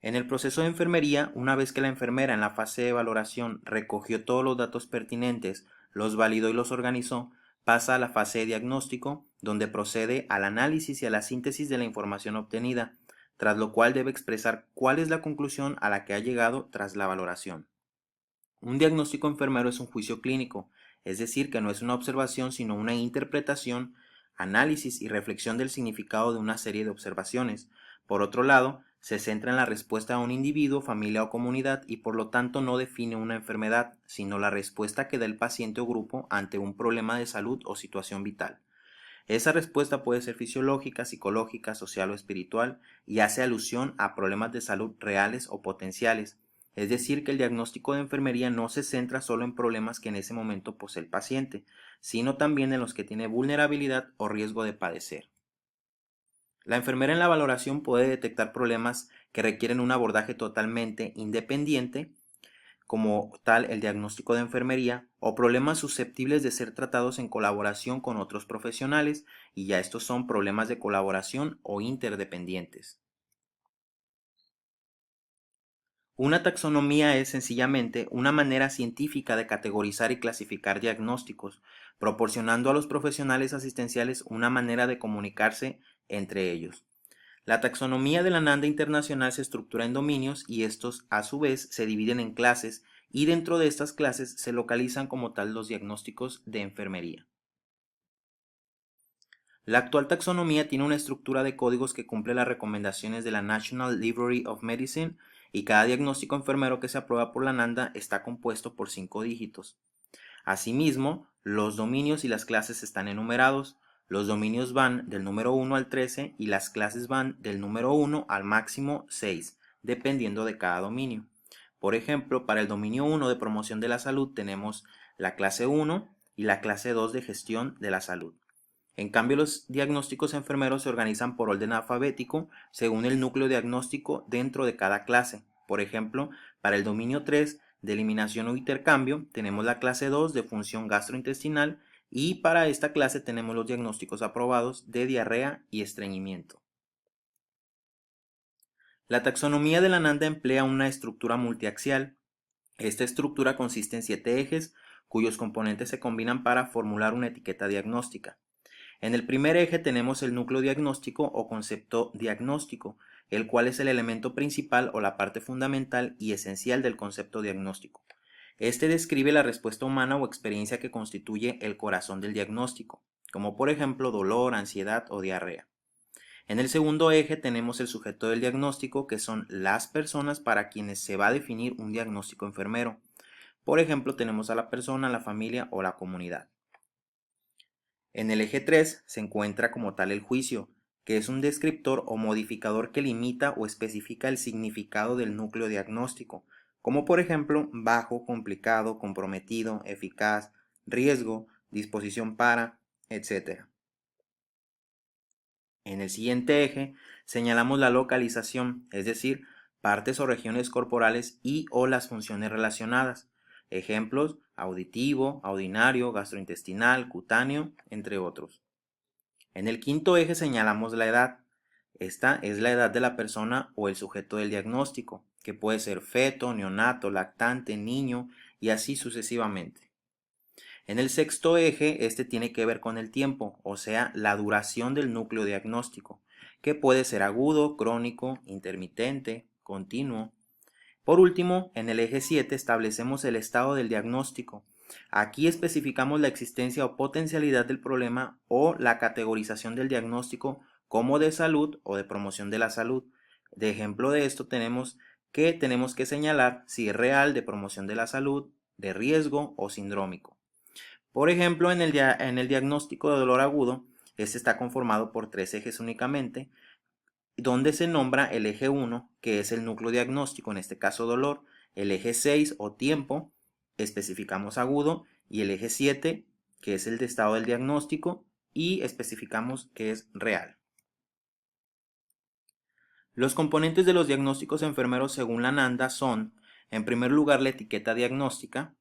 En el proceso de enfermería, una vez que la enfermera en la fase de valoración recogió todos los datos pertinentes, los validó y los organizó, pasa a la fase de diagnóstico, donde procede al análisis y a la síntesis de la información obtenida, tras lo cual debe expresar cuál es la conclusión a la que ha llegado tras la valoración. Un diagnóstico enfermero es un juicio clínico, es decir, que no es una observación, sino una interpretación, análisis y reflexión del significado de una serie de observaciones. Por otro lado, se centra en la respuesta a un individuo, familia o comunidad y por lo tanto no define una enfermedad, sino la respuesta que da el paciente o grupo ante un problema de salud o situación vital. Esa respuesta puede ser fisiológica, psicológica, social o espiritual y hace alusión a problemas de salud reales o potenciales. Es decir, que el diagnóstico de enfermería no se centra solo en problemas que en ese momento posee el paciente, sino también en los que tiene vulnerabilidad o riesgo de padecer. La enfermera en la valoración puede detectar problemas que requieren un abordaje totalmente independiente, como tal el diagnóstico de enfermería, o problemas susceptibles de ser tratados en colaboración con otros profesionales, y ya estos son problemas de colaboración o interdependientes. Una taxonomía es sencillamente una manera científica de categorizar y clasificar diagnósticos, proporcionando a los profesionales asistenciales una manera de comunicarse entre ellos. La taxonomía de la NANDA internacional se estructura en dominios y estos a su vez se dividen en clases y dentro de estas clases se localizan como tal los diagnósticos de enfermería. La actual taxonomía tiene una estructura de códigos que cumple las recomendaciones de la National Library of Medicine y cada diagnóstico enfermero que se aprueba por la NANDA está compuesto por 5 dígitos. Asimismo, los dominios y las clases están enumerados. Los dominios van del número 1 al 13 y las clases van del número 1 al máximo 6, dependiendo de cada dominio. Por ejemplo, para el dominio 1 de promoción de la salud tenemos la clase 1 y la clase 2 de gestión de la salud. En cambio, los diagnósticos enfermeros se organizan por orden alfabético según el núcleo diagnóstico dentro de cada clase. Por ejemplo, para el dominio 3 de eliminación o intercambio tenemos la clase 2 de función gastrointestinal y para esta clase tenemos los diagnósticos aprobados de diarrea y estreñimiento. La taxonomía de la NANDA emplea una estructura multiaxial. Esta estructura consiste en 7 ejes cuyos componentes se combinan para formular una etiqueta diagnóstica. En el primer eje tenemos el núcleo diagnóstico o concepto diagnóstico, el cual es el elemento principal o la parte fundamental y esencial del concepto diagnóstico. Este describe la respuesta humana o experiencia que constituye el corazón del diagnóstico, como por ejemplo dolor, ansiedad o diarrea. En el segundo eje tenemos el sujeto del diagnóstico, que son las personas para quienes se va a definir un diagnóstico enfermero. Por ejemplo, tenemos a la persona, la familia o la comunidad. En el eje 3 se encuentra como tal el juicio, que es un descriptor o modificador que limita o especifica el significado del núcleo diagnóstico, como por ejemplo bajo, complicado, comprometido, eficaz, riesgo, disposición para, etc. En el siguiente eje señalamos la localización, es decir, partes o regiones corporales y o las funciones relacionadas. Ejemplos: auditivo, audinario, gastrointestinal, cutáneo, entre otros. En el quinto eje señalamos la edad. Esta es la edad de la persona o el sujeto del diagnóstico, que puede ser feto, neonato, lactante, niño y así sucesivamente. En el sexto eje, este tiene que ver con el tiempo, o sea, la duración del núcleo diagnóstico, que puede ser agudo, crónico, intermitente, continuo. Por último, en el eje 7 establecemos el estado del diagnóstico. Aquí especificamos la existencia o potencialidad del problema o la categorización del diagnóstico como de salud o de promoción de la salud. De ejemplo de esto tenemos que señalar si es real, de promoción de la salud, de riesgo o sindrómico. Por ejemplo, en el diagnóstico de dolor agudo, este está conformado por 3 ejes únicamente, donde se nombra el eje 1, que es el núcleo diagnóstico, en este caso dolor, el eje 6 o tiempo, especificamos agudo, y el eje 7, que es el de estado del diagnóstico, y especificamos que es real. Los componentes de los diagnósticos enfermeros según la NANDA son, en primer lugar, la etiqueta diagnóstica,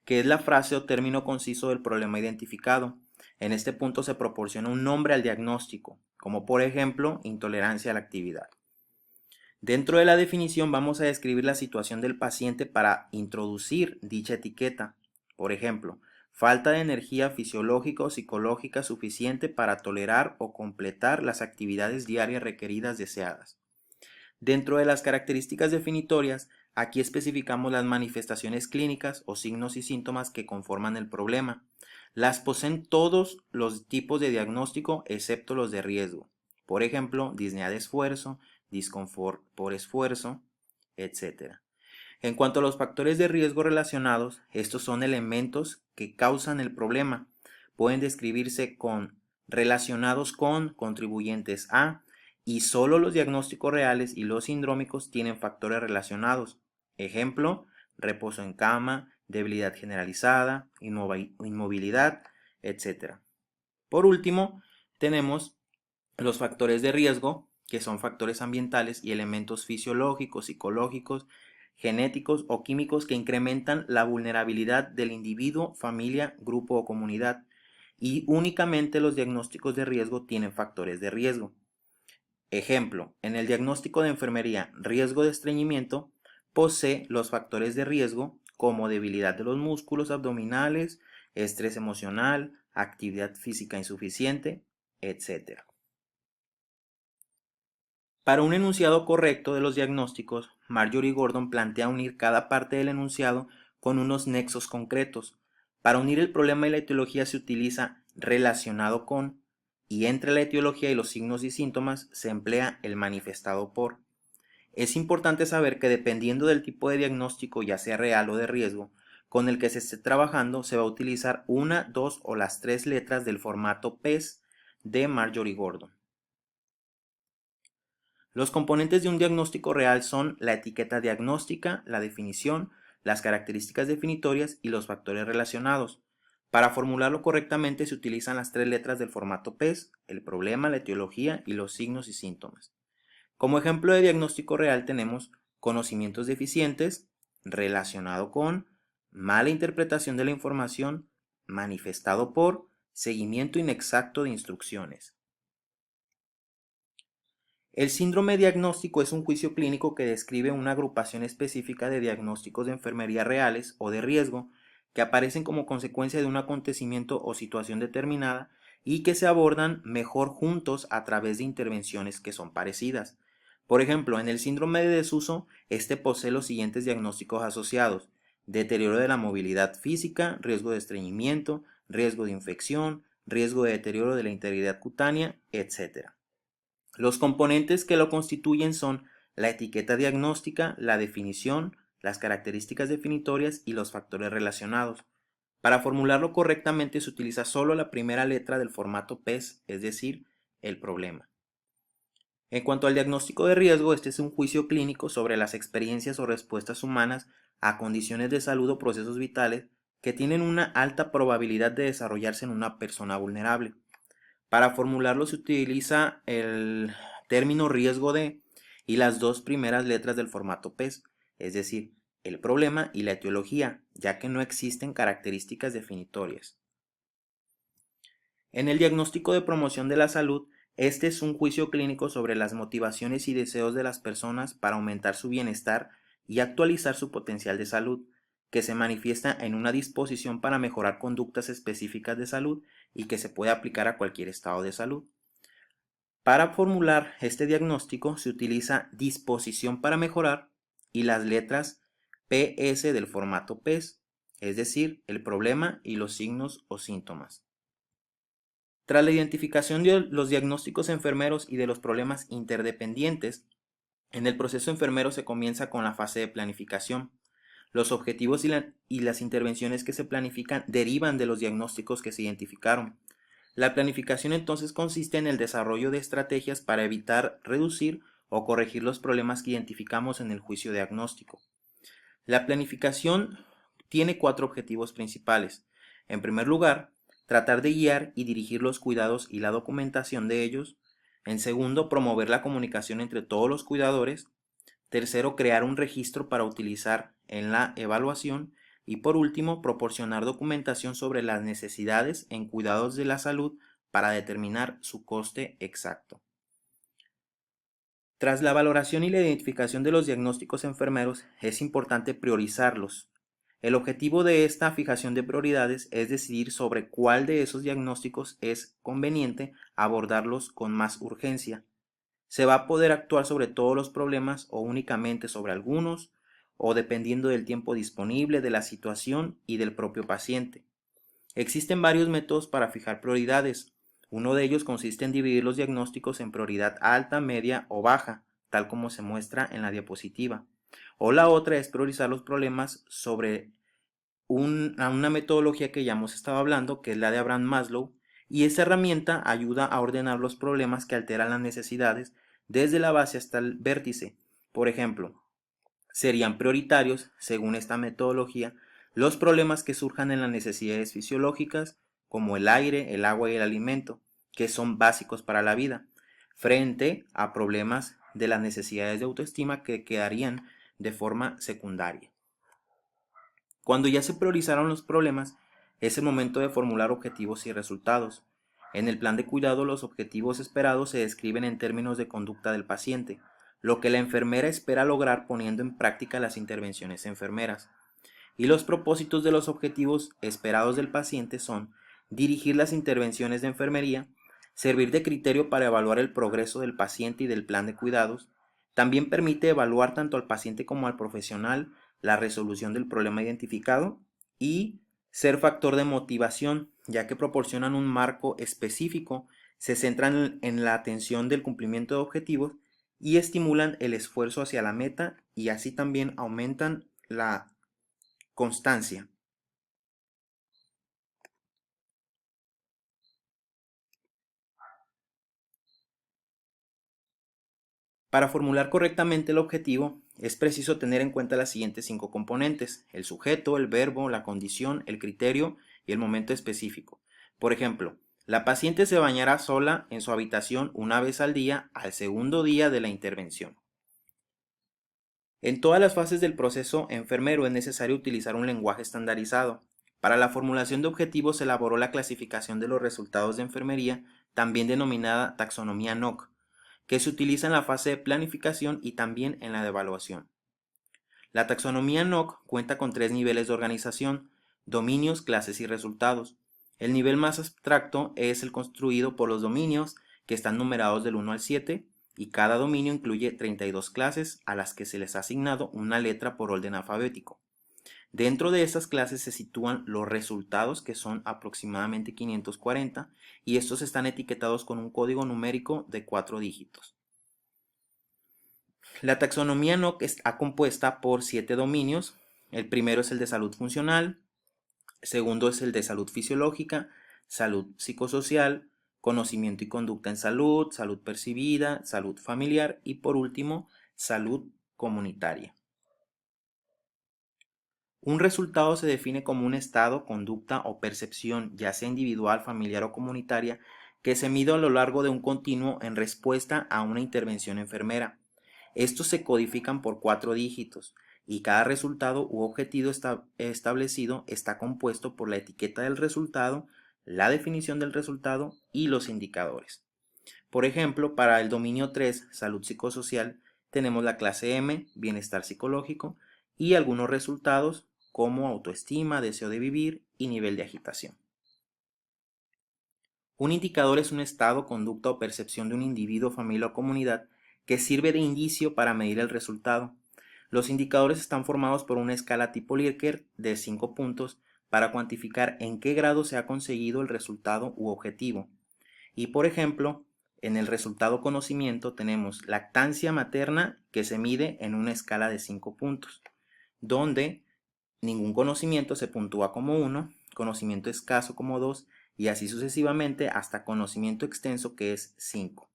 que es la frase o término conciso del problema identificado. En este punto se proporciona un nombre al diagnóstico, como por ejemplo intolerancia a la actividad. Dentro de la definición vamos a describir la situación del paciente para introducir dicha etiqueta. Por ejemplo, falta de energía fisiológica o psicológica suficiente para tolerar o completar las actividades diarias requeridas deseadas. Dentro de las características definitorias, aquí especificamos las manifestaciones clínicas o signos y síntomas que conforman el problema. Las poseen todos los tipos de diagnóstico excepto los de riesgo. Por ejemplo, disnea de esfuerzo, disconfort por esfuerzo, etc. En cuanto a los factores de riesgo relacionados, estos son elementos que causan el problema. Pueden describirse con relacionados con, contribuyentes a, y solo los diagnósticos reales y los sindrómicos tienen factores relacionados. Ejemplo, reposo en cama, debilidad generalizada, inmovilidad, etc. Por último, tenemos los factores de riesgo, que son factores ambientales y elementos fisiológicos, psicológicos, genéticos o químicos que incrementan la vulnerabilidad del individuo, familia, grupo o comunidad. Y únicamente los diagnósticos de riesgo tienen factores de riesgo. Ejemplo, en el diagnóstico de enfermería, riesgo de estreñimiento, posee los factores de riesgo como debilidad de los músculos abdominales, estrés emocional, actividad física insuficiente, etc. Para un enunciado correcto de los diagnósticos, Marjorie Gordon plantea unir cada parte del enunciado con unos nexos concretos. Para unir el problema y la etiología se utiliza relacionado con, y entre la etiología y los signos y síntomas se emplea el manifestado por. Es importante saber que dependiendo del tipo de diagnóstico, ya sea real o de riesgo, con el que se esté trabajando, se va a utilizar una, dos o las tres letras del formato PES de Marjorie Gordon. Los componentes de un diagnóstico real son la etiqueta diagnóstica, la definición, las características definitorias y los factores relacionados. Para formularlo correctamente se utilizan las tres letras del formato PES, el problema, la etiología y los signos y síntomas. Como ejemplo de diagnóstico real tenemos conocimientos deficientes, relacionado con, mala interpretación de la información, manifestado por, seguimiento inexacto de instrucciones. El síndrome diagnóstico es un juicio clínico que describe una agrupación específica de diagnósticos de enfermería reales o de riesgo que aparecen como consecuencia de un acontecimiento o situación determinada y que se abordan mejor juntos a través de intervenciones que son parecidas. Por ejemplo, en el síndrome de desuso, este posee los siguientes diagnósticos asociados: deterioro de la movilidad física, riesgo de estreñimiento, riesgo de infección, riesgo de deterioro de la integridad cutánea, etc. Los componentes que lo constituyen son la etiqueta diagnóstica, la definición, las características definitorias y los factores relacionados. Para formularlo correctamente se utiliza solo la primera letra del formato PES, es decir, el problema. En cuanto al diagnóstico de riesgo, este es un juicio clínico sobre las experiencias o respuestas humanas a condiciones de salud o procesos vitales que tienen una alta probabilidad de desarrollarse en una persona vulnerable. Para formularlo se utiliza el término riesgo de y las dos primeras letras del formato PES, es decir, el problema y la etiología, ya que no existen características definitorias. En el diagnóstico de promoción de la salud, este es un juicio clínico sobre las motivaciones y deseos de las personas para aumentar su bienestar y actualizar su potencial de salud, que se manifiesta en una disposición para mejorar conductas específicas de salud y que se puede aplicar a cualquier estado de salud. Para formular este diagnóstico se utiliza disposición para mejorar y las letras PS del formato PES, es decir, el problema y los signos o síntomas. Tras la identificación de los diagnósticos enfermeros y de los problemas interdependientes, en el proceso enfermero se comienza con la fase de planificación. Los objetivos y las intervenciones que se planifican derivan de los diagnósticos que se identificaron. La planificación entonces consiste en el desarrollo de estrategias para evitar, reducir o corregir los problemas que identificamos en el juicio diagnóstico. La planificación tiene cuatro objetivos principales. En primer lugar, tratar de guiar y dirigir los cuidados y la documentación de ellos. En segundo, promover la comunicación entre todos los cuidadores. Tercero, crear un registro para utilizar en la evaluación. Y por último, proporcionar documentación sobre las necesidades en cuidados de la salud para determinar su coste exacto. Tras la valoración y la identificación de los diagnósticos enfermeros, es importante priorizarlos. El objetivo de esta fijación de prioridades es decidir sobre cuál de esos diagnósticos es conveniente abordarlos con más urgencia. Se va a poder actuar sobre todos los problemas o únicamente sobre algunos, o dependiendo del tiempo disponible, de la situación y del propio paciente. Existen varios métodos para fijar prioridades. Uno de ellos consiste en dividir los diagnósticos en prioridad alta, media o baja, tal como se muestra en la diapositiva. O la otra es priorizar los problemas sobre una metodología que ya hemos estado hablando, que es la de Abraham Maslow, y esta herramienta ayuda a ordenar los problemas que alteran las necesidades desde la base hasta el vértice. Por ejemplo, serían prioritarios, según esta metodología, los problemas que surjan en las necesidades fisiológicas, como el aire, el agua y el alimento, que son básicos para la vida, frente a problemas de las necesidades de autoestima que quedarían de forma secundaria. Cuando ya se priorizaron los problemas, es el momento de formular objetivos y resultados. En el plan de cuidado, los objetivos esperados se describen en términos de conducta del paciente, lo que la enfermera espera lograr poniendo en práctica las intervenciones enfermeras. Y los propósitos de los objetivos esperados del paciente son dirigir las intervenciones de enfermería, servir de criterio para evaluar el progreso del paciente y del plan de cuidados. También permite evaluar tanto al paciente como al profesional la resolución del problema identificado y ser factor de motivación, ya que proporcionan un marco específico, se centran en la atención del cumplimiento de objetivos y estimulan el esfuerzo hacia la meta y así también aumentan la constancia. Para formular correctamente el objetivo, es preciso tener en cuenta las siguientes 5 componentes: el sujeto, el verbo, la condición, el criterio y el momento específico. Por ejemplo, la paciente se bañará sola en su habitación una vez al día al segundo día de la intervención. En todas las fases del proceso enfermero es necesario utilizar un lenguaje estandarizado. Para la formulación de objetivos se elaboró la clasificación de los resultados de enfermería, también denominada taxonomía NOC, que se utiliza en la fase de planificación y también en la de evaluación. La taxonomía NOC cuenta con 3 niveles de organización: dominios, clases y resultados. El nivel más abstracto es el construido por los dominios, que están numerados del 1 al 7, y cada dominio incluye 32 clases a las que se les ha asignado una letra por orden alfabético. Dentro de estas clases se sitúan los resultados, que son aproximadamente 540, y estos están etiquetados con un código numérico de 4 dígitos. La taxonomía NOC está compuesta por 7 dominios. El primero es el de salud funcional, el segundo es el de salud fisiológica, salud psicosocial, conocimiento y conducta en salud, salud percibida, salud familiar y por último, salud comunitaria. Un resultado se define como un estado, conducta o percepción, ya sea individual, familiar o comunitaria, que se mide a lo largo de un continuo en respuesta a una intervención enfermera. Estos se codifican por 4 dígitos y cada resultado u objetivo establecido está compuesto por la etiqueta del resultado, la definición del resultado y los indicadores. Por ejemplo, para el dominio 3, salud psicosocial, tenemos la clase M, bienestar psicológico, y algunos resultados como autoestima, deseo de vivir y nivel de agitación. Un indicador es un estado, conducta o percepción de un individuo, familia o comunidad que sirve de indicio para medir el resultado. Los indicadores están formados por una escala tipo Likert de 5 puntos para cuantificar en qué grado se ha conseguido el resultado u objetivo. Y por ejemplo, en el resultado conocimiento tenemos lactancia materna, que se mide en una escala de 5 puntos, donde ningún conocimiento se puntúa como 1, conocimiento escaso como 2 y así sucesivamente hasta conocimiento extenso, que es 5.